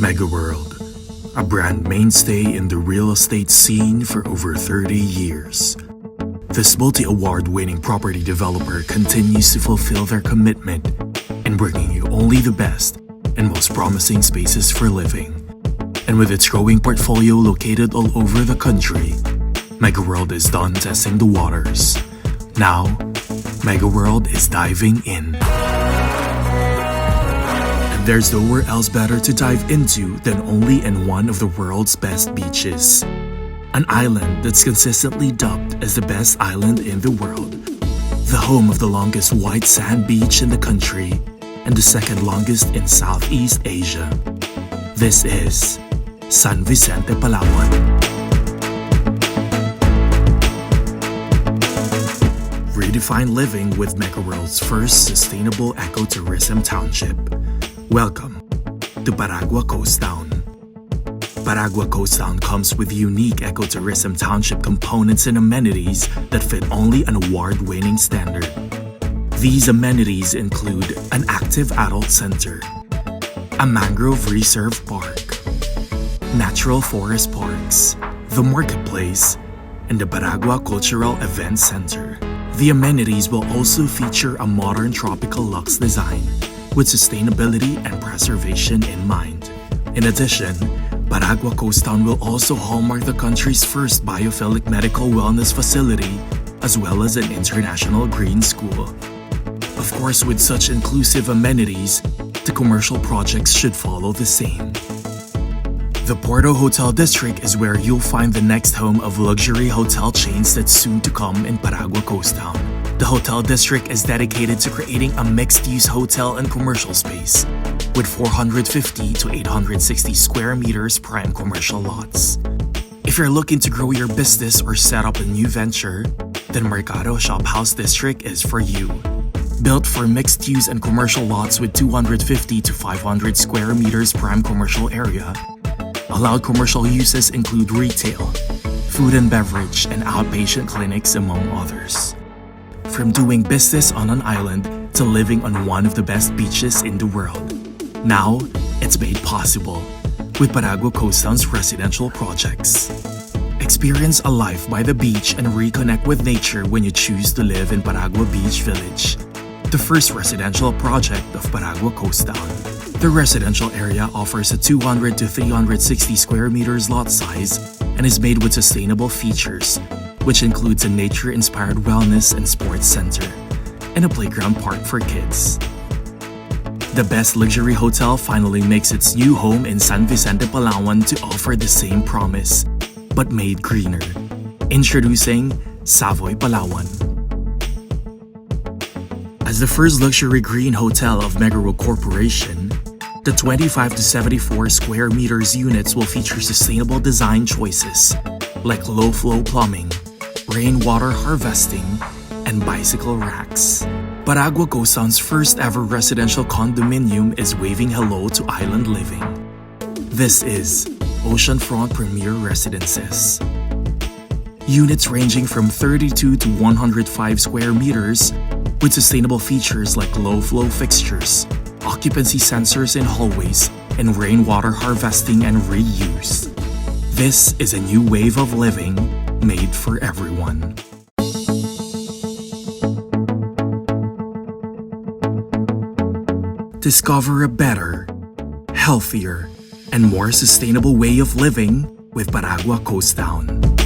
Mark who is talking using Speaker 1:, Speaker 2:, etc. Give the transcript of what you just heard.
Speaker 1: Mega World, a brand mainstay in the real estate scene for over 30 years. This multi-award-winning property developer continues to fulfill their commitment in bringing you only the best and most promising spaces for living. And with its growing portfolio located all over the country, Mega World is done testing the waters. Now, Mega World is diving in. And there's nowhere else better to dive into than only in one of the world's best beaches. An island that's consistently dubbed as the best island in the world. The home of the longest white sand beach in the country and the second longest in Southeast Asia. This is San Vicente Palawan. Redefine living with Mega World's first sustainable ecotourism township. Welcome to Paragua Coastown. Paragua Coastown comes with unique ecotourism township components and amenities that fit only an award-winning standard. These amenities include an active adult center, a mangrove reserve park, natural forest parks, the marketplace, and the Paragua Cultural Event Center. The amenities will also feature a modern tropical luxe design with sustainability and preservation in mind. In addition, Paragua Coastown will also hallmark the country's first biophilic medical wellness facility as well as an international green school. Of course, with such inclusive amenities, the commercial projects should follow the same. The Porto Hotel District is where you'll find the next home of luxury hotel chains that's soon to come in Paragua Coastown. The hotel district is dedicated to creating a mixed-use hotel and commercial space with 450 to 860 square meters prime commercial lots. If you're looking to grow your business or set up a new venture, then Mercado Shop House District is for you. Built for mixed use and commercial lots with 250 to 500 square meters prime commercial area, allowed commercial uses include retail, food and beverage, and outpatient clinics, among others. From doing business on an island to living on one of the best beaches in the world. Now, it's made possible with Paragua Coastown's residential projects. Experience a life by the beach and reconnect with nature when you choose to live in Paragua Beach Village, the first residential project of Paragua Coastown. The residential area offers a 200 to 360 square meters lot size and is made with sustainable features, which includes a nature-inspired wellness and sports center and a playground park for kids. The best luxury hotel finally makes its new home in San Vicente Palawan to offer the same promise, but made greener. Introducing Savoy Palawan. As the first luxury green hotel of Mega World Corporation, the 25 to 74 square meters units will feature sustainable design choices like low-flow plumbing, rainwater harvesting, and bicycle racks. Paragua Coastown's first ever residential condominium is waving hello to island living. This is Oceanfront Premier Residences. Units ranging from 32 to 105 square meters with sustainable features like low-flow fixtures, occupancy sensors in hallways, and rainwater harvesting and reuse. This is a new wave of living made for everyone. Discover a better, healthier, and more sustainable way of living with Paragua Coastown.